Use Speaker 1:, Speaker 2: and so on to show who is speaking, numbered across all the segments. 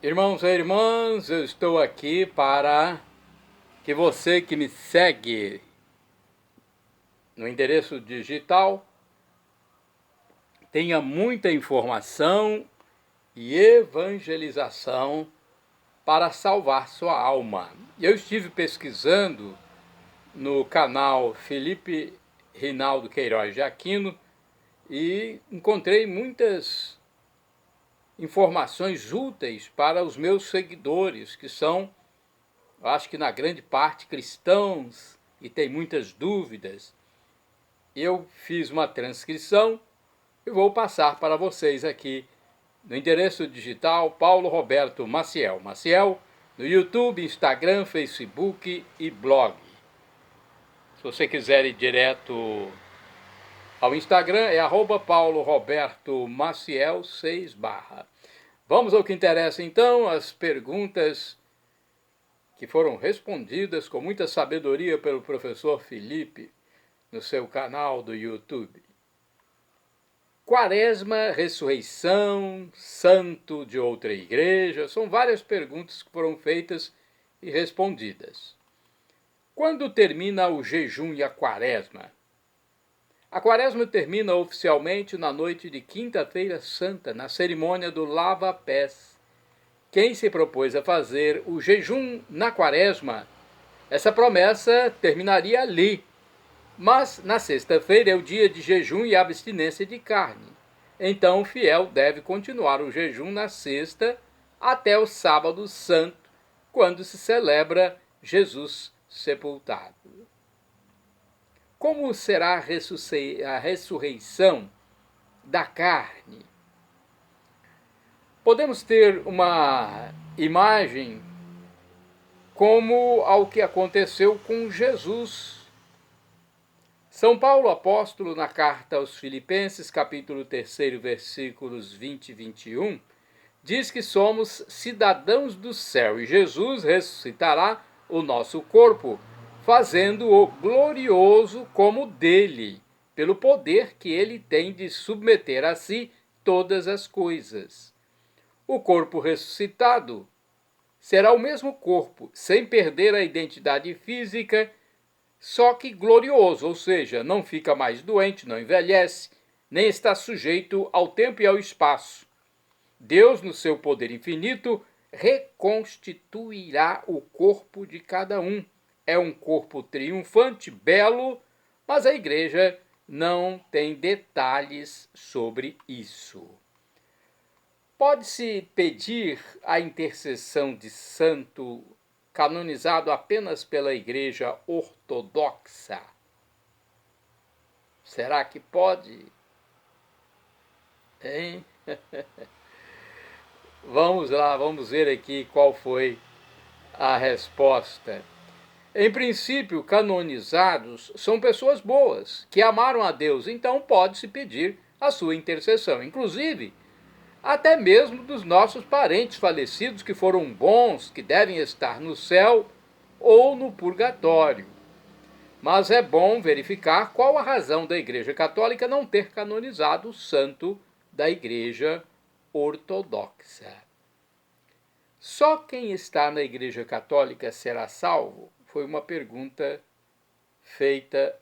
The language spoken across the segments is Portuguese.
Speaker 1: Irmãos e irmãs, eu estou aqui para que você que me segue no endereço digital tenha muita informação e evangelização para salvar sua alma. Eu estive pesquisando no canal Felipe Rinaldo Queiroz de Aquino e encontrei muitas informações úteis para os meus seguidores, que são, eu acho que na grande parte, cristãos e têm muitas dúvidas. Eu fiz uma transcrição e vou passar para vocês aqui no endereço digital Paulo Roberto Maciel. Maciel no YouTube, Instagram, Facebook e blog. Se você quiser ir direto ao Instagram, é @Paulo Roberto Maciel 6 barra. Vamos ao que interessa então, as perguntas que foram respondidas com muita sabedoria pelo professor Felipe no seu canal do YouTube. Quaresma, ressurreição, santo de outra igreja, são várias perguntas que foram feitas e respondidas. Quando termina o jejum e a quaresma? A quaresma termina oficialmente na noite de Quinta-feira Santa, na cerimônia do lava-pés. Quem se propôs a fazer o jejum na quaresma, essa promessa terminaria ali. Mas na sexta-feira é o dia de jejum e abstinência de carne. Então o fiel deve continuar o jejum na sexta até o sábado santo, quando se celebra Jesus sepultado. Como será a ressurreição da carne? Podemos ter uma imagem como ao que aconteceu com Jesus. São Paulo apóstolo, na carta aos Filipenses, capítulo 3, versículos 20 e 21, diz que somos cidadãos do céu e Jesus ressuscitará o nosso corpo, fazendo-o glorioso como dele, pelo poder que ele tem de submeter a si todas as coisas. O corpo ressuscitado será o mesmo corpo, sem perder a identidade física, só que glorioso, ou seja, não fica mais doente, não envelhece, nem está sujeito ao tempo e ao espaço. Deus, no seu poder infinito, reconstituirá o corpo de cada um. É um corpo triunfante, belo, mas a igreja não tem detalhes sobre isso. Pode-se pedir a intercessão de santo canonizado apenas pela Igreja Ortodoxa? Será que pode? Hein? Vamos lá, vamos ver aqui qual foi a resposta. Em princípio, canonizados são pessoas boas, que amaram a Deus, então pode-se pedir a sua intercessão. Inclusive, até mesmo dos nossos parentes falecidos que foram bons, que devem estar no céu ou no purgatório. Mas é bom verificar qual a razão da Igreja Católica não ter canonizado o santo da Igreja Ortodoxa. Só quem está na Igreja Católica será salvo? Foi uma pergunta feita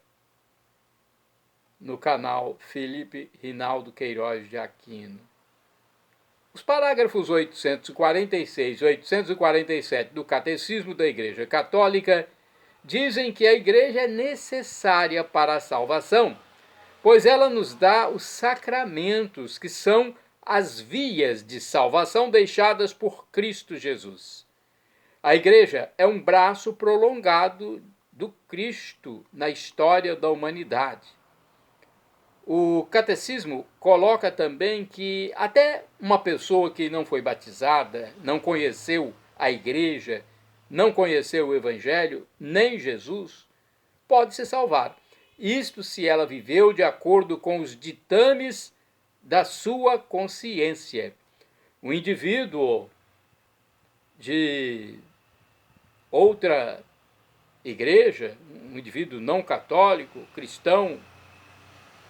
Speaker 1: no canal Felipe Rinaldo Queiroz de Aquino. Os parágrafos 846 e 847 do Catecismo da Igreja Católica dizem que a Igreja é necessária para a salvação, pois ela nos dá os sacramentos, que são as vias de salvação deixadas por Cristo Jesus. A Igreja é um braço prolongado do Cristo na história da humanidade. O catecismo coloca também que até uma pessoa que não foi batizada, não conheceu a igreja, não conheceu o evangelho, nem Jesus, pode se salvar. Isto se ela viveu de acordo com os ditames da sua consciência. O indivíduo de outra igreja, um indivíduo não católico, cristão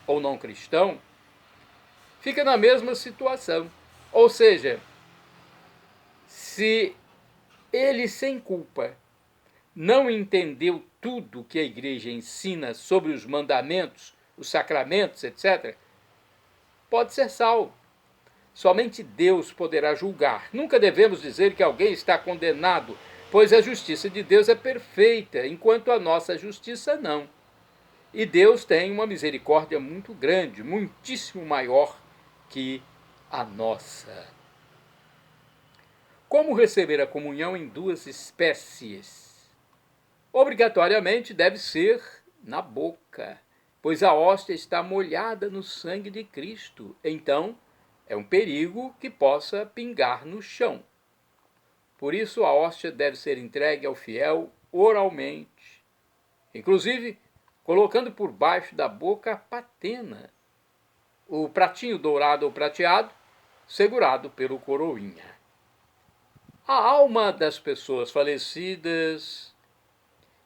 Speaker 1: ou não cristão, fica na mesma situação. Ou seja, Se ele, sem culpa, não entendeu tudo que a igreja ensina sobre os mandamentos, os sacramentos, etc., pode ser salvo. Somente Deus poderá julgar. Nunca devemos dizer que alguém está condenado, pois a justiça de Deus é perfeita, enquanto a nossa justiça não. E Deus tem uma misericórdia muito grande, muitíssimo maior que a nossa. Como receber a comunhão em duas espécies? Obrigatoriamente deve ser na boca, pois a hóstia está molhada no sangue de Cristo. Então, é um perigo que possa pingar no chão. Por isso, a hóstia deve ser entregue ao fiel oralmente, inclusive colocando por baixo da boca a patena, o pratinho dourado ou prateado, segurado pelo coroinha. A alma das pessoas falecidas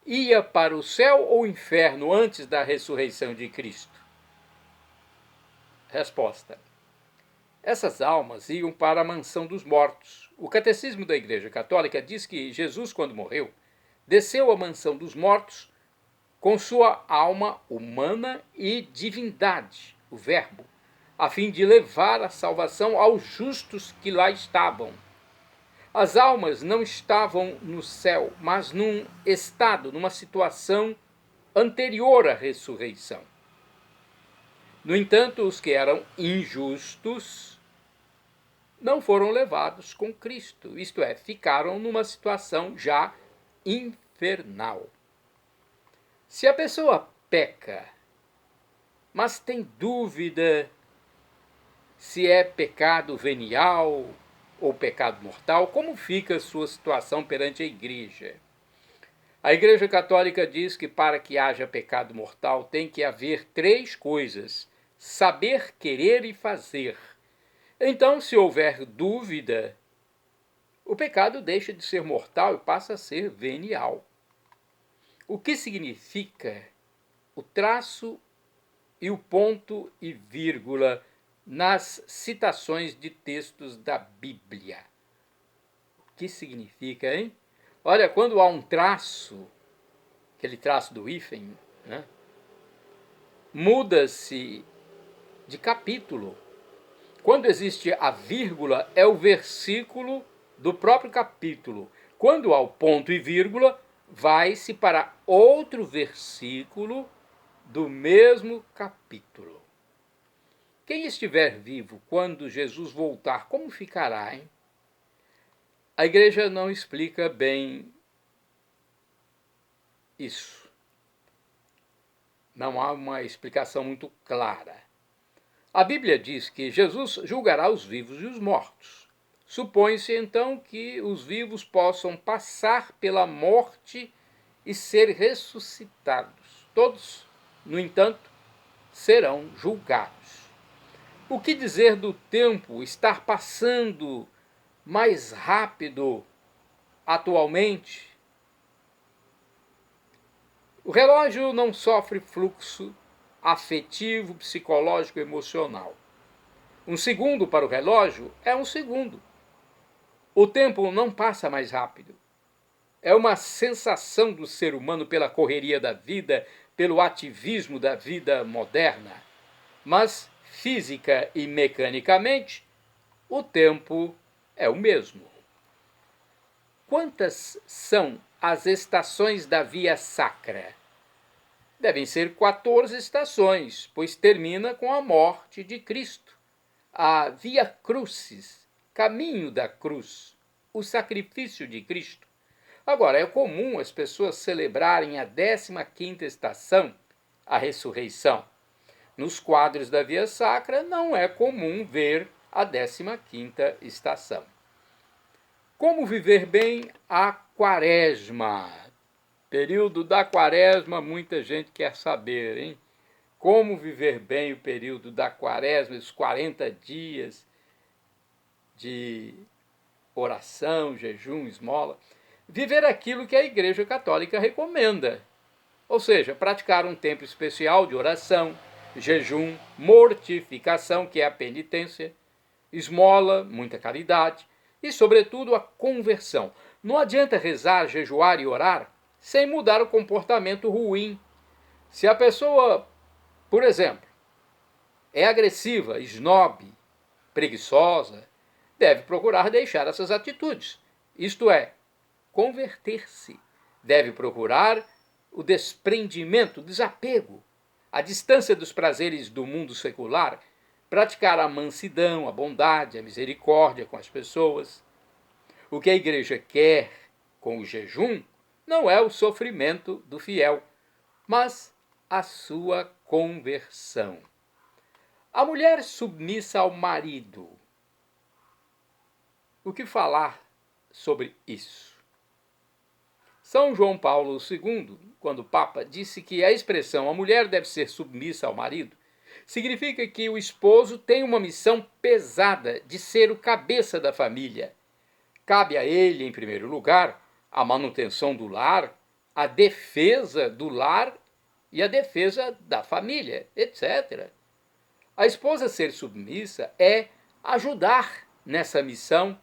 Speaker 1: ia para o céu ou inferno antes da ressurreição de Cristo? Resposta: essas almas iam para a mansão dos mortos. O Catecismo da Igreja Católica diz que Jesus, quando morreu, desceu à mansão dos mortos com sua alma humana e divindade, o Verbo, a fim de levar a salvação aos justos que lá estavam. As almas não estavam no céu, mas num estado, numa situação anterior à ressurreição. No entanto, os que eram injustos não foram levados com Cristo, isto é, ficaram numa situação já infernal. Se a pessoa peca, mas tem dúvida se é pecado venial ou pecado mortal, como fica a sua situação perante a igreja? A Igreja Católica diz que para que haja pecado mortal tem que haver três coisas: saber, querer e fazer. Então, se houver dúvida, o pecado deixa de ser mortal e passa a ser venial. O que significa o traço e o ponto e vírgula nas citações de textos da Bíblia? O que significa, hein? Olha, quando há um traço, aquele traço do hífen, né, muda-se de capítulo. Quando existe a vírgula, é o versículo do próprio capítulo. Quando há o ponto e vírgula, vai-se para outro versículo do mesmo capítulo. Quem estiver vivo quando Jesus voltar, como ficará, hein? A igreja não explica bem isso. Não há uma explicação muito clara. A Bíblia diz que Jesus julgará os vivos e os mortos. Supõe-se, então, que os vivos possam passar pela morte e ser ressuscitados. Todos, no entanto, serão julgados. O que dizer do tempo estar passando mais rápido atualmente? O relógio não sofre fluxo afetivo, psicológico e emocional. Um segundo para o relógio é um segundo. O tempo não passa mais rápido. É uma sensação do ser humano pela correria da vida, pelo ativismo da vida moderna. Mas, física e mecanicamente, o tempo é o mesmo. Quantas são as estações da Via Sacra? Devem ser 14 estações, pois termina com a morte de Cristo. A Via Crucis, caminho da cruz, o sacrifício de Cristo. Agora, é comum as pessoas celebrarem a 15ª estação, a ressurreição. Nos quadros da Via Sacra não é comum ver a 15ª estação. Como viver bem a Quaresma? Período da Quaresma, muita gente quer saber, hein? Como viver bem o período da Quaresma, os 40 dias de oração, jejum, esmola. Viver aquilo que a Igreja Católica recomenda. Ou seja, praticar um tempo especial de oração, jejum, mortificação, que é a penitência, esmola, muita caridade, e, sobretudo, a conversão. Não adianta rezar, jejuar e orar sem mudar o comportamento ruim. Se a pessoa, por exemplo, é agressiva, esnobe, preguiçosa, deve procurar deixar essas atitudes. Isto é, converter-se. Deve procurar o desprendimento, o desapego, a distância dos prazeres do mundo secular, praticar a mansidão, a bondade, a misericórdia com as pessoas. O que a igreja quer com o jejum não é o sofrimento do fiel, mas a sua conversão. A mulher submissa ao marido. O que falar sobre isso? São João Paulo II, quando Papa, disse que a expressão a mulher deve ser submissa ao marido, significa que o esposo tem uma missão pesada de ser o cabeça da família. Cabe a ele, em primeiro lugar, a manutenção do lar, a defesa do lar e a defesa da família, etc. A esposa ser submissa é ajudar nessa missão,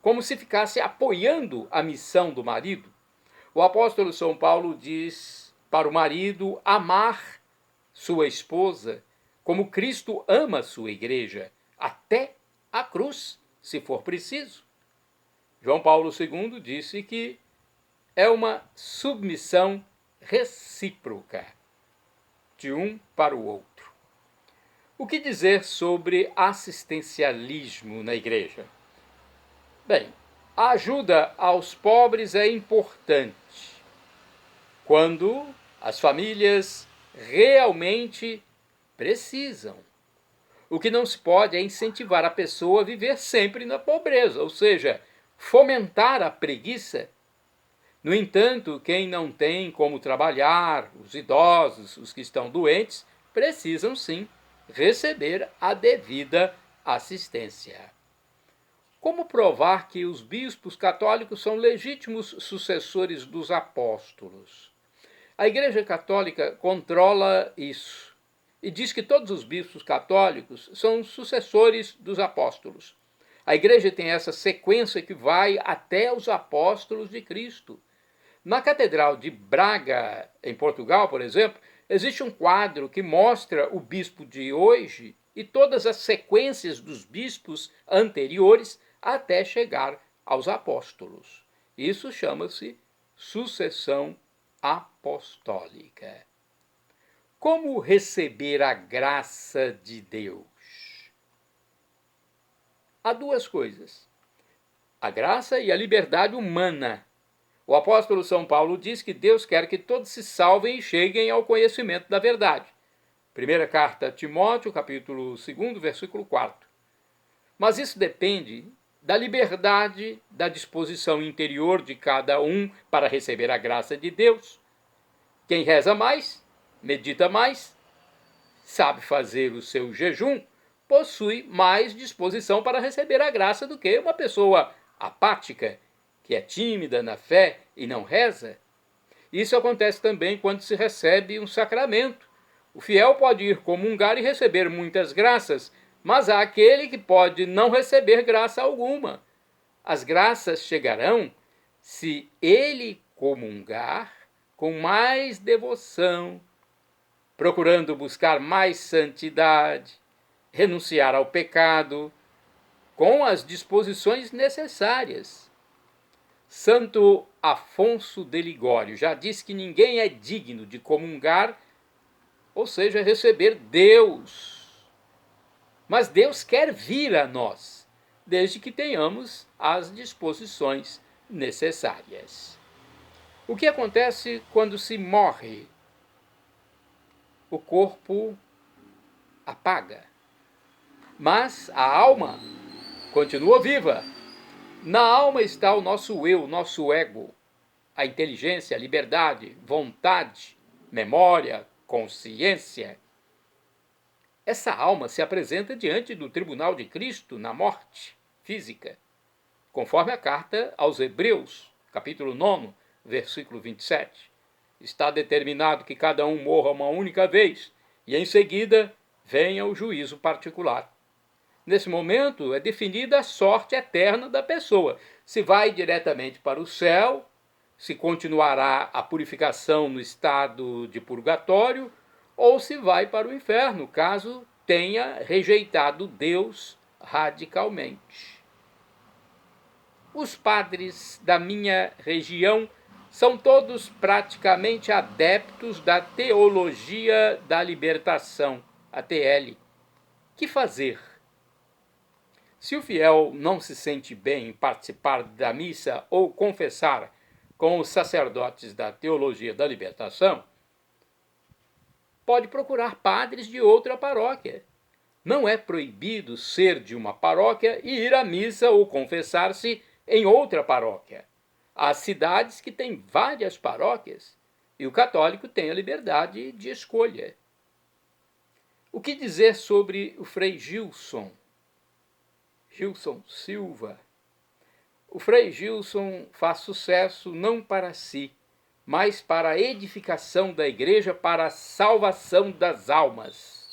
Speaker 1: como se ficasse apoiando a missão do marido. O apóstolo São Paulo diz para o marido amar sua esposa como Cristo ama sua igreja, até a cruz, se for preciso. João Paulo II disse que é uma submissão recíproca, de um para o outro. O que dizer sobre assistencialismo na igreja? Bem, a ajuda aos pobres é importante quando as famílias realmente precisam. O que não se pode é incentivar a pessoa a viver sempre na pobreza, ou seja, fomentar a preguiça. No entanto, quem não tem como trabalhar, os idosos, os que estão doentes, precisam sim receber a devida assistência. Como provar que os bispos católicos são legítimos sucessores dos apóstolos? A Igreja Católica controla isso e diz que todos os bispos católicos são sucessores dos apóstolos. A Igreja tem essa sequência que vai até os apóstolos de Cristo. Na Catedral de Braga, em Portugal, por exemplo, existe um quadro que mostra o bispo de hoje e todas as sequências dos bispos anteriores até chegar aos apóstolos. Isso chama-se sucessão apostólica. Como receber a graça de Deus? Há duas coisas: a graça e a liberdade humana. O apóstolo São Paulo diz que Deus quer que todos se salvem e cheguem ao conhecimento da verdade. Primeira carta a Timóteo, capítulo 2, versículo 4. Mas isso depende da liberdade, da disposição interior de cada um para receber a graça de Deus. Quem reza mais, medita mais, sabe fazer o seu jejum, possui mais disposição para receber a graça do que uma pessoa apática, que é tímida na fé e não reza. Isso acontece também quando se recebe um sacramento. O fiel pode ir comungar e receber muitas graças, mas há aquele que pode não receber graça alguma. As graças chegarão se ele comungar com mais devoção, procurando buscar mais santidade, renunciar ao pecado, com as disposições necessárias. Santo Afonso de Ligório já diz que ninguém é digno de comungar, ou seja, receber Deus. Mas Deus quer vir a nós, desde que tenhamos as disposições necessárias. O que acontece quando se morre? O corpo apaga, mas a alma continua viva. Na alma está o nosso eu, nosso ego, a inteligência, a liberdade, vontade, memória, consciência. Essa alma se apresenta diante do tribunal de Cristo na morte física, conforme a carta aos Hebreus, capítulo 9, versículo 27. Está determinado que cada um morra uma única vez, e em seguida venha o juízo particular. Nesse momento é definida a sorte eterna da pessoa. Se vai diretamente para o céu, se continuará a purificação no estado de purgatório, ou se vai para o inferno, caso tenha rejeitado Deus radicalmente. Os padres da minha região são todos praticamente adeptos da teologia da libertação, ATL. Que fazer? Se o fiel não se sente bem em participar da missa ou confessar com os sacerdotes da teologia da libertação, pode procurar padres de outra paróquia. Não é proibido ser de uma paróquia e ir à missa ou confessar-se em outra paróquia. Há cidades que têm várias paróquias e o católico tem a liberdade de escolha. O que dizer sobre o Frei Gilson Silva? O Frei Gilson faz sucesso não para si, mas para a edificação da igreja, para a salvação das almas.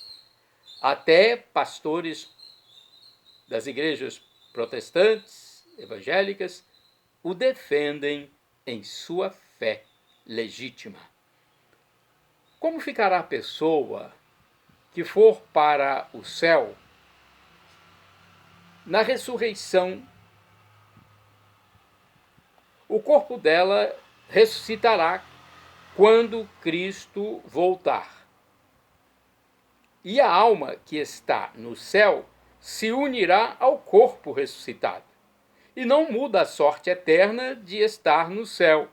Speaker 1: Até pastores das igrejas protestantes, evangélicas, o defendem em sua fé legítima. Como ficará a pessoa que for para o céu na ressurreição? O corpo dela ressuscitará quando Cristo voltar. E a alma que está no céu se unirá ao corpo ressuscitado. E não muda a sorte eterna de estar no céu.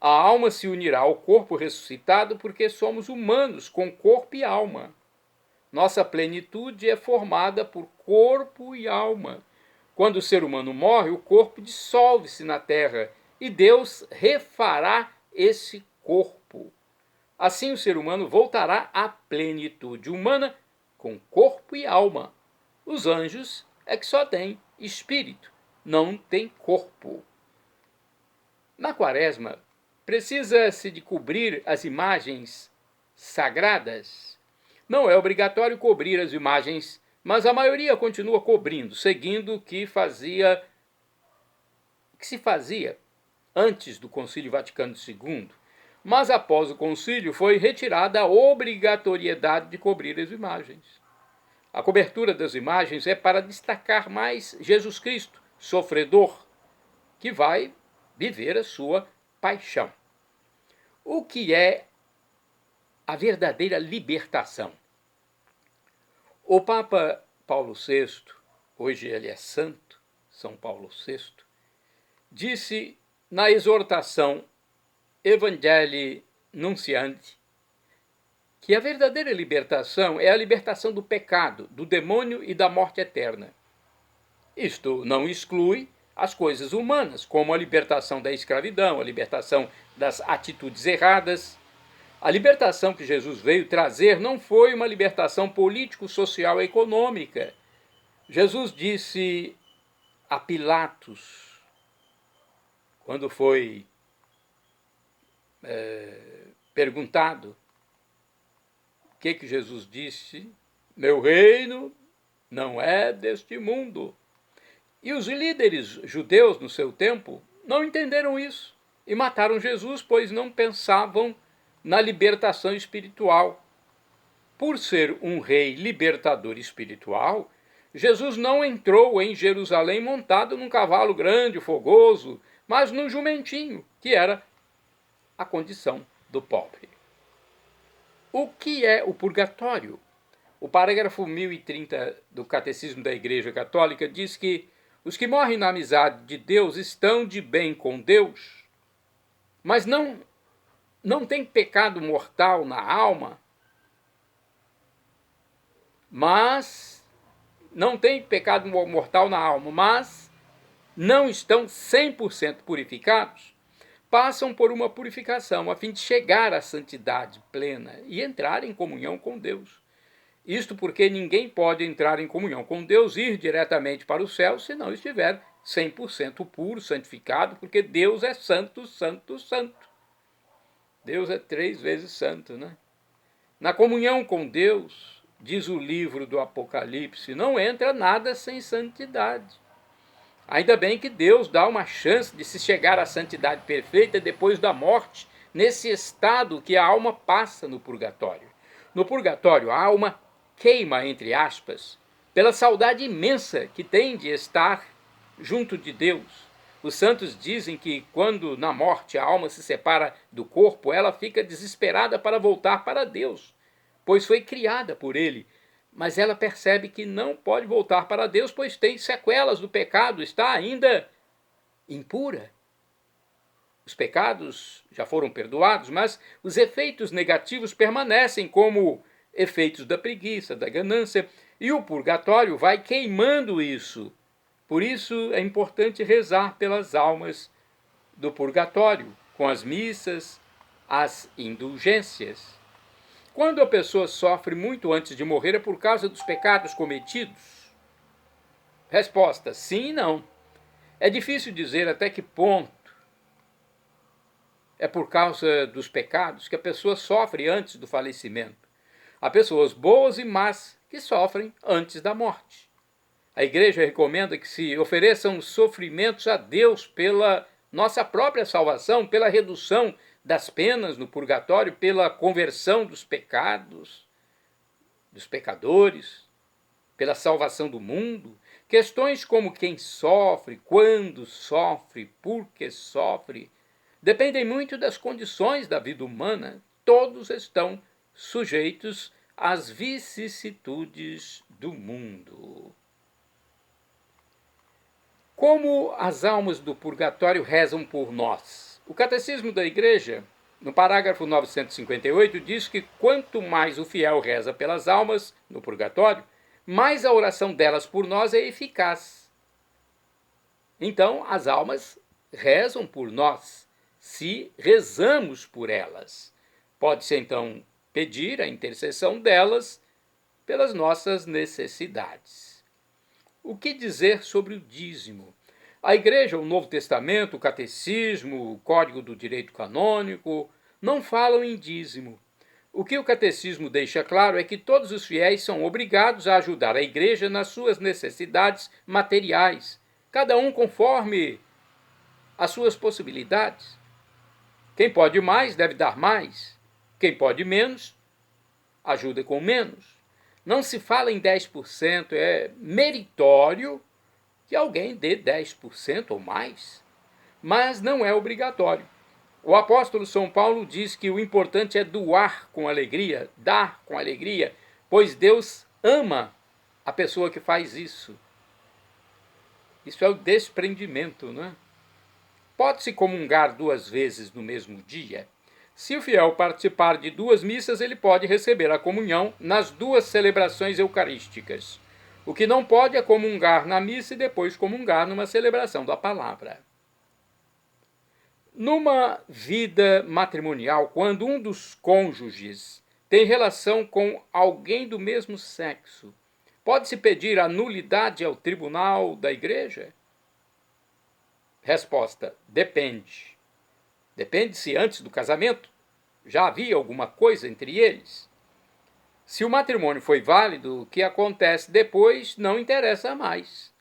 Speaker 1: A alma se unirá ao corpo ressuscitado porque somos humanos com corpo e alma. Nossa plenitude é formada por corpo e alma. Quando o ser humano morre, o corpo dissolve-se na terra e Deus refará esse corpo. Assim, o ser humano voltará à plenitude humana com corpo e alma. Os anjos é que só têm espírito, não têm corpo. Na quaresma, precisa-se de cobrir as imagens sagradas. Não é obrigatório cobrir as imagens, mas a maioria continua cobrindo, seguindo o que se fazia antes do Concílio Vaticano II. Mas após o concílio foi retirada a obrigatoriedade de cobrir as imagens. A cobertura das imagens é para destacar mais Jesus Cristo, sofredor, que vai viver a sua paixão. O que é a verdadeira libertação? O Papa Paulo VI, hoje ele é santo, São Paulo VI, disse na exortação Evangelii Nunciandi que a verdadeira libertação é a libertação do pecado, do demônio e da morte eterna. Isto não exclui as coisas humanas, como a libertação da escravidão, a libertação das atitudes erradas. A libertação que Jesus veio trazer não foi uma libertação político, social e econômica. Jesus disse a Pilatos, quando foi perguntado, o que Jesus disse? Meu reino não é deste mundo. E os líderes judeus no seu tempo não entenderam isso e mataram Jesus, pois não pensavam na libertação espiritual. Por ser um rei libertador espiritual, Jesus não entrou em Jerusalém montado num cavalo grande, fogoso, mas num jumentinho, que era a condição do pobre. O que é o purgatório? O parágrafo 1030 do Catecismo da Igreja Católica diz que os que morrem na amizade de Deus estão de bem com Deus, mas não tem pecado mortal na alma, mas não estão 100% purificados, passam por uma purificação a fim de chegar à santidade plena e entrar em comunhão com Deus. Isto porque ninguém pode entrar em comunhão com Deus, ir diretamente para o céu, se não estiver 100% puro, santificado, porque Deus é santo, santo, santo. Deus é 3 vezes santo, né? Na comunhão com Deus, diz o livro do Apocalipse, não entra nada sem santidade. Ainda bem que Deus dá uma chance de se chegar à santidade perfeita depois da morte, nesse estado que a alma passa no purgatório. No purgatório, a alma queima, entre aspas, pela saudade imensa que tem de estar junto de Deus. Os santos dizem que quando na morte a alma se separa do corpo, ela fica desesperada para voltar para Deus, pois foi criada por Ele. Mas ela percebe que não pode voltar para Deus, pois tem sequelas do pecado, está ainda impura. Os pecados já foram perdoados, mas os efeitos negativos permanecem, como efeitos da preguiça, da ganância, e o purgatório vai queimando isso. Por isso é importante rezar pelas almas do purgatório, com as missas, as indulgências. Quando a pessoa sofre muito antes de morrer, é por causa dos pecados cometidos? Resposta: sim e não. É difícil dizer até que ponto é por causa dos pecados que a pessoa sofre antes do falecimento. Há pessoas boas e más que sofrem antes da morte. A Igreja recomenda que se ofereçam sofrimentos a Deus pela nossa própria salvação, pela redução das penas no purgatório, pela conversão dos pecados, dos pecadores, pela salvação do mundo. Questões como quem sofre, quando sofre, por que sofre, dependem muito das condições da vida humana. Todos estão sujeitos às vicissitudes do mundo. Como as almas do purgatório rezam por nós? O Catecismo da Igreja, no parágrafo 958, diz que quanto mais o fiel reza pelas almas no purgatório, mais a oração delas por nós é eficaz. Então, as almas rezam por nós, se rezamos por elas. Pode-se, então, pedir a intercessão delas pelas nossas necessidades. O que dizer sobre o dízimo? A Igreja, o Novo Testamento, o Catecismo, o Código do Direito Canônico, não falam em dízimo. O que o Catecismo deixa claro é que todos os fiéis são obrigados a ajudar a Igreja nas suas necessidades materiais, cada um conforme as suas possibilidades. Quem pode mais deve dar mais, quem pode menos, ajuda com menos. Não se fala em 10%, é meritório que alguém dê 10% ou mais, mas não é obrigatório. O apóstolo São Paulo diz que o importante é doar com alegria, dar com alegria, pois Deus ama a pessoa que faz isso. Isso é o desprendimento, não é? Pode-se comungar 2 vezes no mesmo dia? Se o fiel participar de 2 missas, ele pode receber a comunhão nas 2 celebrações eucarísticas. O que não pode é comungar na missa e depois comungar numa celebração da palavra. Numa vida matrimonial, quando um dos cônjuges tem relação com alguém do mesmo sexo, pode-se pedir a nulidade ao tribunal da Igreja? Resposta: depende. Depende se antes do casamento já havia alguma coisa entre eles. Se o matrimônio foi válido, o que acontece depois não interessa mais.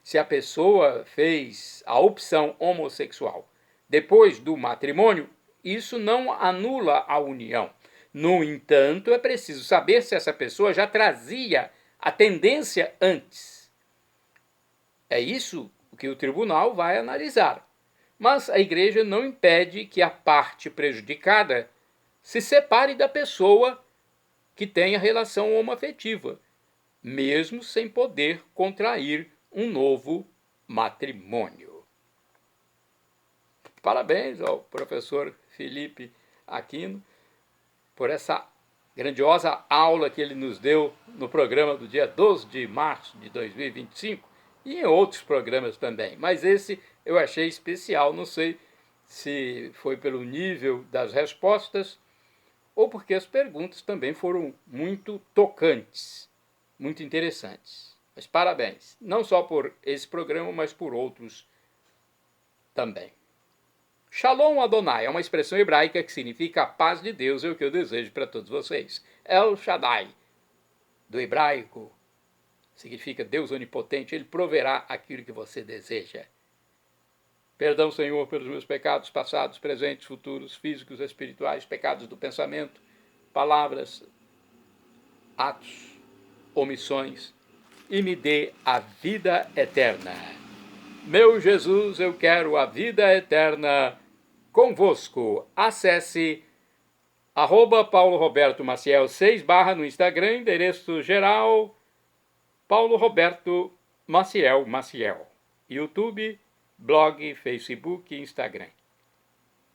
Speaker 1: Se a pessoa fez a opção homossexual depois do matrimônio, isso não anula a união. No entanto, é preciso saber se essa pessoa já trazia a tendência antes. É isso que o tribunal vai analisar. Mas a Igreja não impede que a parte prejudicada se separe da pessoa que tenha relação homoafetiva, mesmo sem poder contrair um novo matrimônio. Parabéns ao professor Felipe Aquino por essa grandiosa aula que ele nos deu no programa do dia 12 de março de 2025 e em outros programas também. Mas esse eu achei especial, não sei se foi pelo nível das respostas ou porque as perguntas também foram muito tocantes, muito interessantes. Mas parabéns, não só por esse programa, mas por outros também. Shalom Adonai é uma expressão hebraica que significa a paz de Deus, é o que eu desejo para todos vocês. El Shaddai, do hebraico, significa Deus onipotente, Ele proverá aquilo que você deseja. Perdão, Senhor, pelos meus pecados passados, presentes, futuros, físicos, espirituais, pecados do pensamento, palavras, atos, omissões, e me dê a vida eterna. Meu Jesus, eu quero a vida eterna convosco. Acesse @Paulo Roberto Maciel 6 no Instagram, endereço geral Paulo Roberto Maciel. YouTube, blog, Facebook e Instagram.